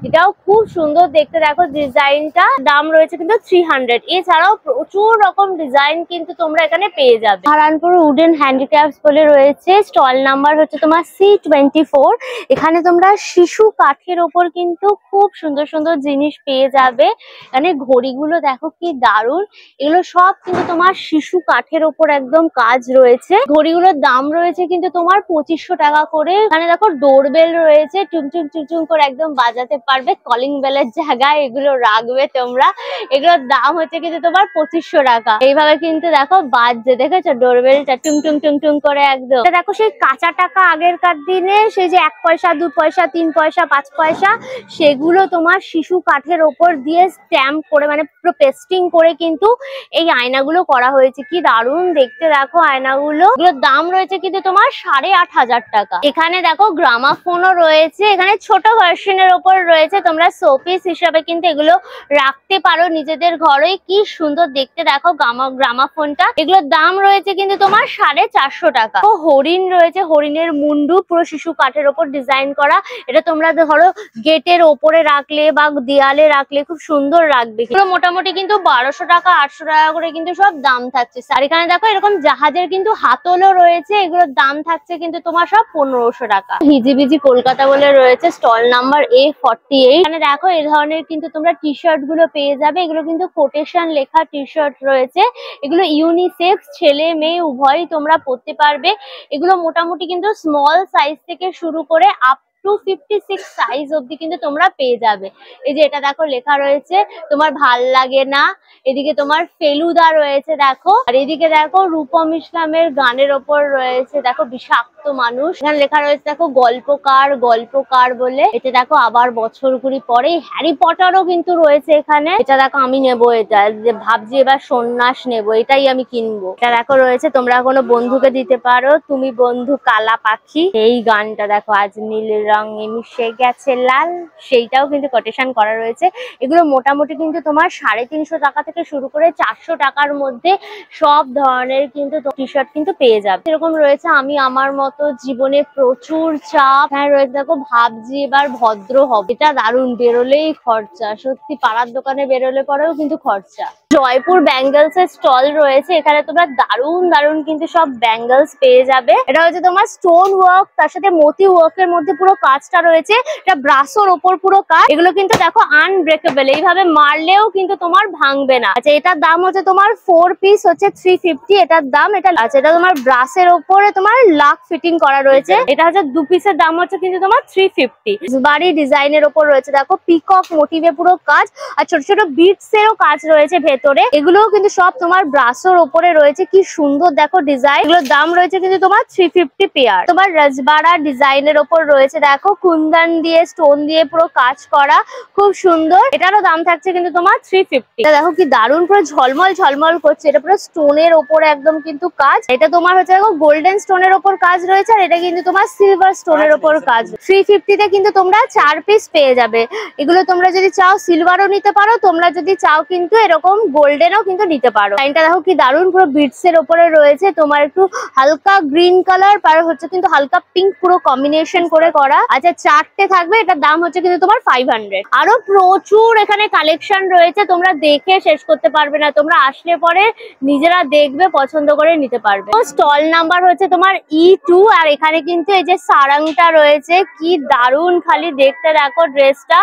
এটাও খুব সুন্দর দেখতে। দেখো ডিজাইনটা, দাম রয়েছে কিন্তু 300। এছাড়াও প্রচুর রকম ডিজাইন কিন্তু তোমরা এখানে পেয়ে যাবে। হারানপুর উডেন হ্যান্ডিক্রাফটস বলে রয়েছে, স্টল নাম্বার হচ্ছে তোমার C24। এখানে তোমরা শিশু কাঠের ওপর কিন্তু খুব সুন্দর সুন্দর জিনিস পেয়ে যাবে। এখানে এখানে ঘড়িগুলো দেখো কি দারুন, এগুলো সব কিন্তু তোমার শিশু কাঠের ওপর একদম কাজ রয়েছে। ঘড়িগুলোর দাম রয়েছে কিন্তু তোমার 2500 টাকা করে। এখানে দেখো ডোরবেল রয়েছে, টুমটুম টুমটুম করে একদম বাজাতে পারবে, কলিং বেলের জায়গায় এগুলো রাখবে তোমরা। এগুলোর দাম হচ্ছে কিন্তু তোমার 2500 টাকা। এইভাবে কিন্তু দেখো বাজছে, দেখেছো ডোরবেলটা টুমটুম টুমটুম করে একদম। দেখো সেই কাঁচা টাকা আগেরকার দিনে, সেই যে 1 পয়সা 2 পয়সা 3 পয়সা 5 পয়সা, সেগুলো তোমার শিশু কাঠের ওপর দিয়ে স্ট্যাম্প করে মানে পুরো পেস্টিং করে কিন্তু এই আয়নাগুলো করা হয়েছে। কি দারুণ দেখতে দেখো আয়নাগুলো। এগুলোর দাম রয়েছে কিন্তু তোমার 8500 টাকা। এখানে দেখো গ্রামাফোনও রয়েছে, এখানে ছোট ভার্সনের ওপর রয়েছে, তোমরা শোপিস হিসাবে কিন্তু এগুলো রাখতে পারো নিজেদের ঘরে। কি সুন্দর দেখতে দেখো গ্রামাফোনটা। এগুলোর দাম রয়েছে কিন্তু তোমার 450 টাকা। ও হরিণ রয়েছে, হরিণের মুন্ডু পুরো শিশু কাঠের ওপর ডিজাইন করা। এটা তোমরা ধরো গেটের ওপরে রাখলে বা দেয়ালে রাখলে খুব সুন্দর লাগবে। এগুলো মোটামুটি কিন্তু 1200 টাকা 800 টাকা করে কিন্তু সব দাম থাকছে। আর এখানে দেখো এরকম জাহাজের কিন্তু হাতলও রয়েছে, এগুলোর দাম থাকছে কিন্তু তোমার সব 1500 টাকা। হিজিবিজি কলকাতা বলে রয়েছে, স্টল নাম্বার A48। এখানে দেখো এই ধরনের কিন্তু তোমরা টি শার্ট গুলো পেয়ে যাবে। এগুলো কিন্তু কোটেশন লেখা টি শার্ট রয়েছে। এগুলো ইউনিসেক্স, ছেলে মেয়ে উভয়ই তোমরা পরতে পারবে। এগুলো মোটামুটি কিন্তু স্মল সাইজ থেকে শুরু করে আপ টু 56 সাইজ অব্দি কিন্তু তোমরা পেয়ে যাবে। এই যে এটা দেখো লেখা রয়েছে তোমার ভাল লাগে না, এদিকে তোমার ফেলুদা রয়েছে দেখো, আর এদিকে দেখো রূপম ইসলামের গানের ওপর রয়েছে দেখো বিষাক্ত মানুষ। এখানে লেখা রয়েছে দেখো গল্পকার গল্পকার বলে। এটা দেখো আবার বছর কুড়ি পরে হ্যারি পটারও কিন্তু রয়েছে এখানে। এটা দেখো আমি নেবো, এটা যে ভাবছি এবার সন্ন্যাস নেবো, এটাই আমি কিনবো। এটা দেখো রয়েছে তোমরা কোনো বন্ধুকে দিতে পারো, তুমি বন্ধু কালা পাখি। এই গানটা দেখো আজ নীল রঙে মিশে গেছে লাল, সেইটাও কিন্তু কোটেশন করা রয়েছে। এগুলো মোটামুটি কিন্তু তোমার 350 টাকা থেকে শুরু করে 400 টাকার মধ্যে সব ধরনের কিন্তু টি শার্ট কিন্তু পেয়ে যাবে। এরকম রয়েছে আমি আমার মতো জীবনে প্রচুর চাপ। হ্যাঁ রয়েছে দেখো ভাবছি এবার ভদ্র হবে, এটা দারুণ, বেরোলেই খরচা, সত্যি পাড়ার দোকানে বেরোলে পরেও কিন্তু খরচা। জয়পুর ব্যাঙ্গেলস এর স্টল রয়েছে, এখানে তোমরা দারুণ দারুণ কিন্তু সব ব্যাঙ্গেলস পেয়ে যাবে। এটা হচ্ছে তোমার স্টোন ওয়ার্ক, তার সাথে মতি ওয়ার্ক এর মধ্যে পুরো কাজটা রয়েছে। এটা ব্রাসোর ওপর পুরো কাজ। এগুলো কিন্তু দেখো আনব্রেকেবল, এইভাবে মারলেও কিন্তু তোমার ভাঙবে না। আচ্ছা এটার দাম হচ্ছে তোমার 4 পিস হচ্ছে 350 এটার দাম। এটা আচ্ছা এটা তোমার ব্রাসের ওপরে তোমার লাক ফিটিং করা রয়েছে। এটা হচ্ছে 2 পিসের দাম হচ্ছে কিন্তু তোমার 350। বাড়ি ডিজাইনের ওপর রয়েছে দেখো পিকক মোটিভে পুরো কাজ, আর ছোট ছোট বিটস এরও কাজ রয়েছে ভেতরে। এগুলোও কিন্তু সব তোমার ব্রাসোর ওপরে রয়েছে। কি সুন্দর দেখো ডিজাইন। এগুলোর দাম রয়েছে কিন্তু তোমার 350 পেয়ার। তোমার রাজবাড়া ডিজাইনের ওপর রয়েছে দেখো কুন্দন দিয়ে স্টোন দিয়ে পুরো কাজ করা, খুব সুন্দর। এটারও দাম থাকছে কিন্তু তোমার 350। এটা দেখো কি দারুণ পুরো ঝলমল ঝলমল করছে, এটা পুরো স্টোনের ওপরে একদম কিন্তু কাজ। এটা তোমার হচ্ছে দেখো গোল্ডেন স্টোনের ওপর কাজ রয়েছে, আর এটা কিন্তু তোমার সিলভার স্টোনের ওপর কাজ। 350 তে কিন্তু তোমরা 4 পিস পেয়ে যাবে। এগুলো তোমরা যদি চাও সিলভারও নিতে পারো, তোমরা যদি চাও কিন্তু এরকম গোল্ডেনও কিন্তু নিতে পারো। লাইনটা দেখো কি দারুণ পুরো বিটস এর ওপরে রয়েছে, তোমার একটু হালকা গ্রিন কালার আর হচ্ছে কিন্তু হালকা পিঙ্ক পুরো কম্বিনেশন করে করা। আচ্ছা 4টে থাকবে, এটার দাম হচ্ছে কিন্তু তোমার 500। আরো প্রচুর এখানে কালেকশন রয়েছে, তোমরা দেখে শেষ করতে পারবে না। তোমরা আসলে পরে নিজেরা দেখবে, পছন্দ করে নিতে পারবে। স্টল নাম্বার হচ্ছে তোমার E2। আর এখানে কিন্তু এই যে সারাংটা রয়েছে, কি দারুণ খালি দেখতে দেখো ড্রেসটা।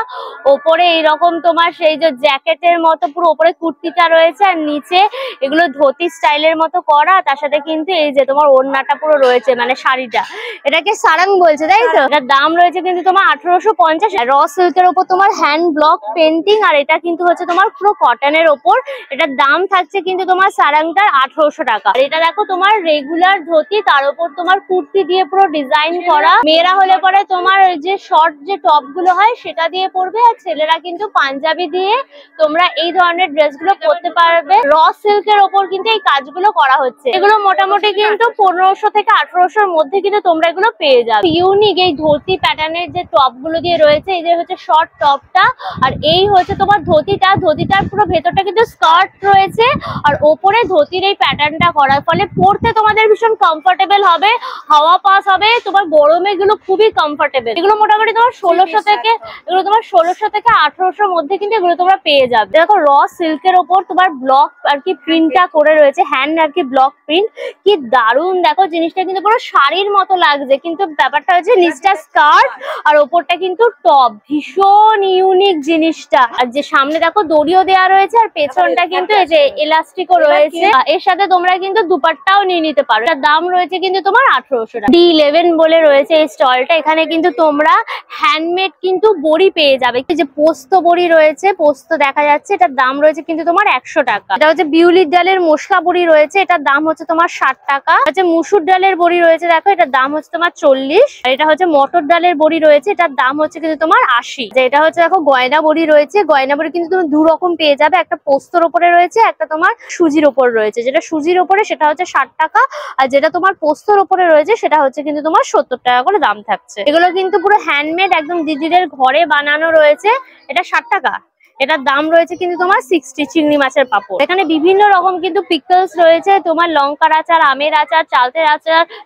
ওপরে এইরকম তোমার সেই যে জ্যাকেটের মতো পুরো ওপরে কুর্তিটা রয়েছে, আর নিচে এগুলো ধুতি স্টাইলের মতো করা, তার সাথে কিন্তু এই যে তোমার ওড়নাটা পুরো রয়েছে মানে শাড়িটা, এটাকে সারাং বলছে তাই তো। এটার দাম রয়েছে কিন্তু তোমার 1850। র সিল্কের ওপর তোমার হ্যান্ড ব্লক পেন্টিং, আর এটা কিন্তু হচ্ছে তোমার পুরো কটনের ওপর। এটার দাম থাকছে কিন্তু তোমার সারাংটার 1800 টাকা। আর এটা দেখো তোমার রেগুলার ধুতি, তার উপর তোমার কুর্তি দিয়ে পুরো ডিজাইন করা। মেয়েরা হলে পরে তোমার যে শর্ট যে টপ গুলো হয় সেটা দিয়ে পরবে, আর ছেলেরা কিন্তু পাঞ্জাবি দিয়ে তোমরা এই ধরনের ড্রেস গুলো পরতে পারবে। র সিল্কের ওপর কিন্তু এই কাজগুলো করা হচ্ছে। এগুলো মোটামুটি কিন্তু 1500 থেকে 1800 মধ্যে কিন্তু তোমরা এগুলো পেয়ে যাবে। ইউনিক এই ধুতি প্যাটার্নের যে টপ গুলো দিয়ে রয়েছে, এই যে হচ্ছে শর্ট টপটা, আর এই হচ্ছে তোমার ধুতিটা। ধুতিটার পুরো ভেতরটা কিন্তু স্কার্ট রয়েছে, আর ওপরে ধুতির এই প্যাটার্নটা করার ফলে পরতে তোমাদের ভীষণ কমফোর্টেবল হবে। হাওয়া পাস হবে, তোমার গরমে এগুলো খুবই কমফোর্টেবল। এগুলো মোটামুটি তোমার 1600 থেকে 1800 মধ্যে কিন্তু এগুলো তোমরা পেয়ে যাবে। দেখো র সিল্কের ওপর তোমার ব্লক আর কি প্রিন্টটা করে রয়েছে, হ্যান্ড আর কি ব্লক প্রিন্ট, কি দারুন দেখো জিনিসটা কিন্তু পুরো শাড়ির মতো লাগছে, কিন্তু ব্যাপারটা হচ্ছে নিচটা স্কার্ট আর ওপরটা কিন্তু টপ, ভীষণ ইউনিক জিনিসটা। আর যে সামনে দেখো দড়িও দেওয়া রয়েছে আর পেছনটা কিন্তু এই যে এলাস্টিকও রয়েছে। এর সাথে তোমরা কিন্তু দুপাট্টাও নিয়ে নিতে পারো। এটার দাম রয়েছে কিন্তু তোমার 1800 টাকা। D11 বলে রয়েছে এই স্টলটা, এখানে কিন্তু তোমরা হ্যান্ডমেড কিন্তু বড়ি পেয়ে যাবে। যে পোস্ত বড়ি রয়েছে, পোস্ত দেখা যাচ্ছে, এটার দাম রয়েছে কিন্তু তোমার 100 টাকা। এটা হচ্ছে বিউলির ডালের মশলা বড়ি রয়েছে, এটার দাম হচ্ছে তোমার 60 টাকা। হচ্ছে মুসুর ডালের বড়ি রয়েছে, দেখো এটার দাম হচ্ছে তোমার 40। আর এটা হচ্ছে মটর ডালের বড়ি রয়েছে, এটার দাম হচ্ছে কিন্তু তোমার 80। এটা হচ্ছে দেখো গয়না বড়ি রয়েছে, গয়না বড়ি কিন্তু তুমি দু রকম পেয়ে যাবে, একটা পোস্তর ওপরে রয়েছে, একটা তোমার সুজির ওপর রয়েছে। যেটা সুজির ওপরে সেটা হচ্ছে 60 টাকা, আর যেটা তোমার পোস্তর ওপরে রয়েছে সেটা হচ্ছে কিন্তু তোমার 70 টাকা করে দাম থাকছে। এগুলো কিন্তু পুরো হ্যান্ডমেড, একদম দিদিদের ঘরে বানানো রয়েছে। এটা 60 টাকা। এটার দাম রয়েছে কিন্তু তোমার 60। চিংড়ি মাছের পাপড়। এখানে বিভিন্ন রকম কিন্তু পিকলস রয়েছে, তোমার লঙ্কার আচার, আমের আচার,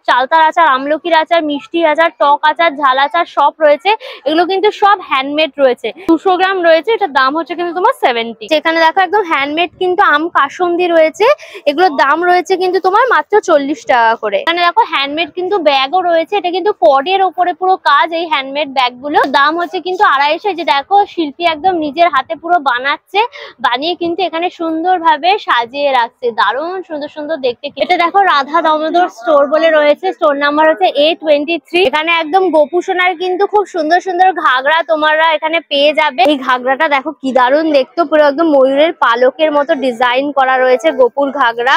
চালতার আচার, আমলকির আচার, মিষ্টি আচার, টক আচার, ঝাল আচার সব রয়েছে। এগুলো কিন্তু সব হ্যান্ডমেড রয়েছে। 200 গ্রাম রয়েছে, এটার দাম হচ্ছে কিন্তু তোমার 70। এখানে দেখো একদম হ্যান্ডমেড কিন্তু আম কাসুন্দি রয়েছে, এগুলোর দাম রয়েছে কিন্তু তোমার মাত্র 40 টাকা করে। এখানে দেখো হ্যান্ডমেড কিন্তু ব্যাগও রয়েছে, এটা কিন্তু কডের ওপরে পুরো কাজ। এই হ্যান্ডমেড ব্যাগ গুলো দাম হচ্ছে কিন্তু 250। যে দেখো শিল্পী একদম নিজের হাতে পুরো বানাচ্ছে, বানিয়ে কিন্তু এখানে সুন্দরভাবে সাজিয়ে রাখছে, দারুণ সুন্দর সুন্দর দেখতে। এটা দেখো রাধা দামোদর স্টোর বলে রয়েছে, স্টোর নাম্বার হচ্ছে A23। এখানে একদম গোপু সোনার কিন্তু খুব সুন্দর সুন্দর ঘাগরা তোমরা এখানে পেয়ে যাবে। এই ঘাগরাটা দেখো কি দারুণ দেখতে, পুরো একদম ময়ূরের পালকের মতো ডিজাইন করা রয়েছে গোপুর ঘাগরা।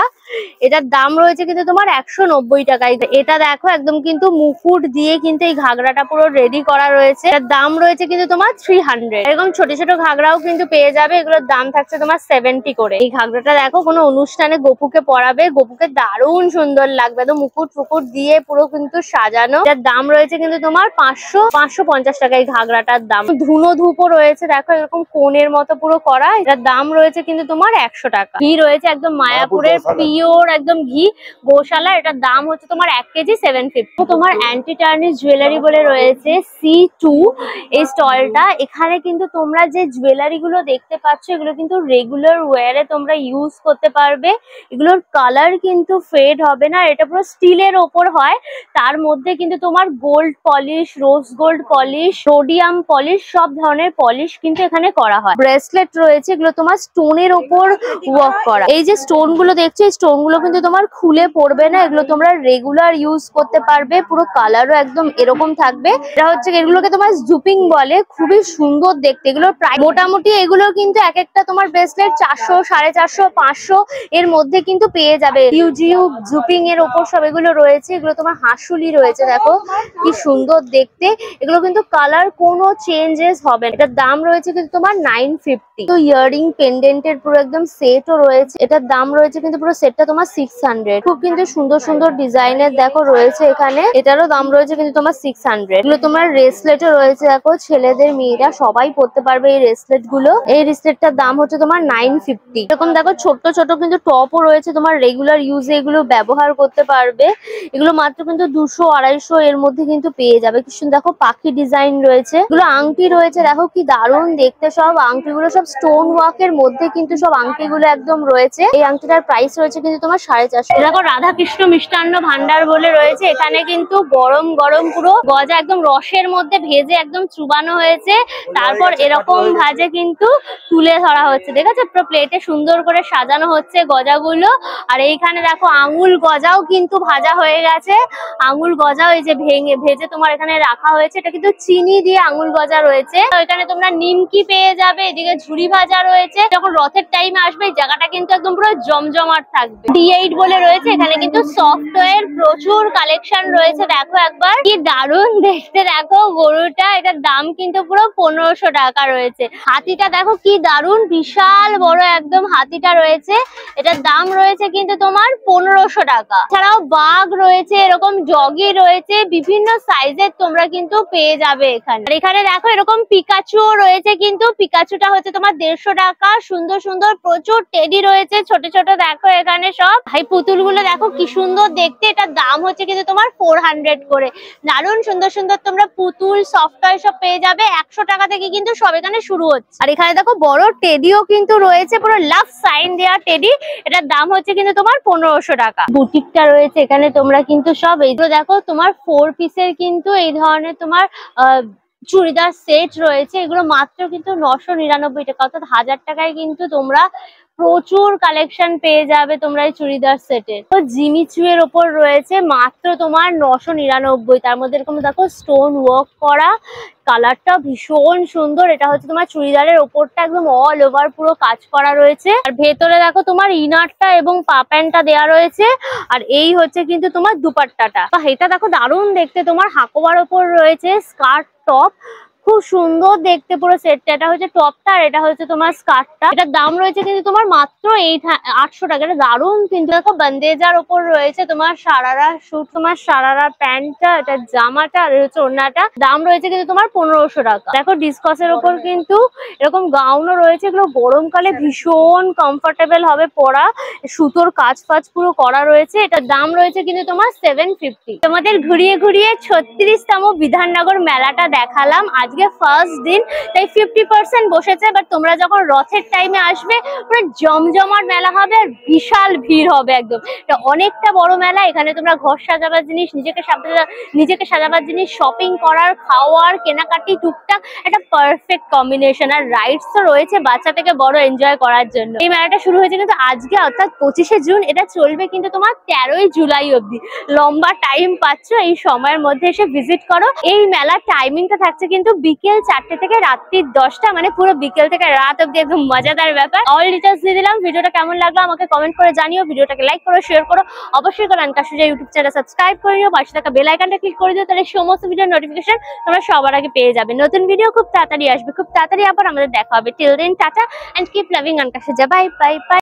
এটার দাম রয়েছে কিন্তু তোমার 190 টাকায়। এটা দেখো একদম কিন্তু মুকুট দিয়ে কিন্তু এই ঘাগরাটা পুরো রেডি করা রয়েছে, এটার দাম রয়েছে কিন্তু তোমার 300। এরকম ছোট ছোট ঘাগরাও কিন্তু পেয়ে যাবে, এগুলোর দাম থাকছে তোমার 70 করে। এই ঘাগরাটা দেখো কোনো অনুষ্ঠানে গোপুকে পরাবে, গোপুকে দারুণ সুন্দর লাগবে, তো মুকুট ফুকুট দিয়ে পুরো কিন্তু সাজানো। এটার দাম রয়েছে কিন্তু তোমার 550 টাকা এই ঘাগরাটার দাম। ধুনো ধূপও রয়েছে, দেখো এরকম কোণের মতো পুরো করা, এটার দাম রয়েছে কিন্তু তোমার 100 টাকা। ঘি রয়েছে একদম মায়াপুরের পিওর একদম ঘি গোশালা, এটার দাম হচ্ছে তোমার 1 কেজি 750। তোমার অ্যান্টি টার্নিশ জুয়েলারি বলে রয়েছে C2 এই স্টলটা। এখানে কিন্তু তোমরা যে জুয়েলারি গুলো দেখতে পাচ্ছ এগুলো কিন্তু রেগুলার ওয়ারে তোমরা ইউজ করতে পারবে, এগুলোর কালার কিন্তু ফেড হবে না। এটা পুরো স্টিলের ওপর হয়, তার মধ্যে কিন্তু তোমার gold polish, rose gold polish, rhodium polish, সব ধরনের পলিশ কিন্তু এখানে করা হয়। ব্রেসলেট রয়েছে, এগুলো তোমার স্টোনের ওপর ওয়ার্ক করা। এই যে স্টোন গুলো দেখছো, এই স্টোন গুলো কিন্তু তোমার খুলে পড়বে না, এগুলো তোমরা রেগুলার ইউজ করতে পারবে, পুরো কালারও একদম এরকম থাকবে। এটা হচ্ছে এগুলোকে তোমার জুপিং বলে, খুবই সুন্দর দেখতে। এগুলোর প্রাইস মোটামুটি এগুলো কিন্তু এক একটা তোমার ব্রেসলেট 400, 450, 500 এর মধ্যে কিন্তু পেয়ে যাবে। ইউজিউ জুপিং এর ওপর সব এগুলো রয়েছে। এগুলো তোমার হাসুলি রয়েছে, দেখো কি সুন্দর দেখতে। এগুলো কিন্তু কালার কোনো চেঞ্জেস হবে না। এটার দাম রয়েছে কিন্তু তোমার 950। তো ইয়াররিং পেন্ডেন্টের পুরো একদম সেটও রয়েছে, এটার দাম রয়েছে কিন্তু পুরো সেটটা তোমার 600। খুব কিন্তু সুন্দর সুন্দর ডিজাইনের দেখো রয়েছে এখানে, এটারও দাম রয়েছে কিন্তু তোমার 600। এগুলো তোমার রেসলেটও রয়েছে, দেখো ছেলেদের মেয়েরা সবাই পরতে পারবে এই রেসলেট গুলো। এই রেসলেটটার দাম হচ্ছে তোমার 950। এরকম দেখো ছোট ছোট কিন্তু টপও রয়েছে, তোমার রেগুলার ইউজে এগুলো ব্যবহার করতে পারবে। এগুলো মাত্র কিন্তু 200, 250 এর মধ্যে কিন্তু পেয়ে যাবে। কি সুন্দর দেখো পাখি ডিজাইন রয়েছে। এগুলো আংটি রয়েছে, দেখো কি দারুণ দেখতে। সব আংটিগুলো সব স্টোন ওয়ার্ক এর মধ্যে কিন্তু সব আংটিগুলো একদম রয়েছে। এই আংটিটার প্রাইস রয়েছে কিন্তু তোমার 450। দেখো রাধাকৃষ্ণ মিষ্টান্ন ভান্ডার বলে রয়েছে, এখানে কিন্তু গরম গরম পুরো গজা একদম রসের মধ্যে ভেজে একদম চুবানো হয়েছে, তারপর এরকম ভাজে কিন্তু তুলে ধরা হচ্ছে। দেখেছো পুরো প্লেটে সুন্দর করে সাজানো হচ্ছে গজাগুলো। আর এইখানে দেখো আঙুল গজাও কিন্তু ভাজা হয়ে গেছে, আঙুল গজাও এই যে ভেজে তোমার এখানে রাখা হয়েছে। এটা কিন্তু চিনি দিয়ে আঙুল গজা রয়েছে। এখানে তোমরা নিমকি পেয়ে যাবে, এদিকে ঝুড়ি ভাজা রয়েছে। যখন রথের টাইমে আসবে এই জায়গাটা কিন্তু একদম পুরো জমজমাট থাকবে। D8 বলে রয়েছে, এখানে কিন্তু সফটওয়্যার প্রচুর কালেকশন রয়েছে। দেখো একবার কি দারুণ দেখতে, দেখো গরুটা, এটার দাম কিন্তু পুরো 1500 টাকা রয়েছে। হাতি হাতিটা দেখো কি দারুণ, বিশাল বড় একদম হাতিটা রয়েছে। এটার দাম রয়েছে কিন্তু তোমার 1500 টাকা। এছাড়াও বাঘ রয়েছে, এরকম ডগি রয়েছে, বিভিন্ন সাইজের তোমরা কিন্তু পেয়ে যাবে এখানে। আর এখানে দেখো এরকম পিকাচুও রয়েছে, কিন্তু পিকাচুটা হচ্ছে তোমার 150 টাকা। সুন্দর সুন্দর প্রচুর টেডি রয়েছে, ছোট ছোট দেখো এখানে সব। ভাই পুতুল গুলো দেখো কি সুন্দর দেখতে, এটার দাম হচ্ছে কিন্তু তোমার 400 করে। দারুণ সুন্দর সুন্দর তোমরা পুতুল সফট টয় সব পেয়ে যাবে। 100 টাকা থেকে কিন্তু সব এখানে শুরু হচ্ছে। আর এখানে দেখো বড় টেডিও কিন্তু রয়েছে, পুরো লাভ সাইন দেওয়া টেডি। এটার দাম হচ্ছে কিন্তু তোমার 1500 টাকা। বুটিকটা রয়েছে এখানে তোমরা কিন্তু সব এইগুলো দেখো তোমার 4 পিসের কিন্তু এই ধরনের তোমার চুড়িদার সেট রয়েছে। এগুলো মাত্র কিন্তু 999 টাকা, অর্থাৎ 1000 টাকায় কিন্তু তোমরা প্রচুর কালেকশন পেয়ে যাবে তোমরা এই চুড়িদার সেটের। তো জিমিচু এর ওপর রয়েছে মাত্র তোমার 999। তার মধ্যে এরকম দেখো স্টোন ওয়ার্ক করা, কালারটা ভীষণ সুন্দর। এটা হচ্ছে তোমার চুড়িদারের ওপরটা একদম অল ওভার পুরো কাজ করা রয়েছে। আর ভেতরে দেখো তোমার ইনারটা এবং পা প্যান্টটা দেওয়া রয়েছে। আর এই হচ্ছে কিন্তু তোমার দুপাট্টাটা। এটা দেখো দারুণ দেখতে, তোমার হাকোবার ওপর রয়েছে স্কার্ট টপ, খুব সুন্দর দেখতে পুরো সেটটা। এটা হচ্ছে টপটা আর এটা হচ্ছে তোমার স্কার্টটা। এটার দাম রয়েছে কিন্তু তোমার মাত্র 800 টাকা। এটা দারুণ কিন্তু দেখো বন্দেজার ওপর রয়েছে তোমার সারারা স্যুট, তোমার সারারা প্যান্টটা, এটা জামাটা আর হচ্ছে ওড়নাটা। দাম রয়েছে কিন্তু তোমার 1500 টাকা। দেখো ডিসকসের ওপর কিন্তু এরকম গাউনও রয়েছে, এগুলো গরমকালে ভীষণ কমফোর্টেবল হবে পরা। সুতোর কাজ ফাজ পুরো করা রয়েছে। এটার দাম রয়েছে কিন্তু তোমার 750। তোমাদের ঘুরিয়ে ঘুরিয়ে 36তম বিধাননগর মেলাটা দেখালাম। আজকে ফার্স্ট দিন, তাই 50% বসেছে। বাট তোমরা যখন রথের টাইমে আসবে পুরো জমজমাট মেলা হবে আর বিশাল ভিড় হবে একদম। এটা অনেকটা বড় মেলা। এখানে তোমরা ঘর সাজাবার জিনিস, নিজেকে সাজাবার জিনিস, শপিং করার, খাওয়ার, কেনাকাটি টুকটাক একটা পারফেক্ট কম্বিনেশন। আর রাইডস তো রয়েছে বাচ্চা থেকে বড় এনজয় করার জন্য। এই মেলাটা শুরু হয়েছে কিন্তু আজকে, অর্থাৎ 25শে জুন। এটা চলবে কিন্তু তোমার 13ই জুলাই অব্দি। লম্বা টাইম পাচ্ছ, এই সময়ের মধ্যে এসে ভিজিট করো। এই মেলার টাইমিংটা থাকছে কিন্তু বিকেল 4টে থেকে রাত্রি 10টা, মানে পুরো বিকেল থেকে রাত অব্দি, একদম মজাদার ব্যাপার। অল ডিটেলস দিয়ে দিলাম। ভিডিওটা কেমন লাগলো আমাকে কমেন্ট করে জানিও। ভিডিওটাকে লাইক করো, শেয়ার করো, অবশ্যই করো আনকা সুজা ইউটিউব চ্যানেল সাবস্ক্রাইব করে নিও। পাশে থাকা বেল আইকনটা ক্লিক করে দিও, তাহলে সমস্ত ভিডিওর নোটিফিকেশন তোমরা সবার আগে পেয়ে যাবে। নতুন ভিডিও খুব তাড়াতাড়ি আসবে, খুব তাড়াতাড়ি আবার আমাদের দেখা হবে। Till then tata and keep loving Anka Suja. Bye bye by.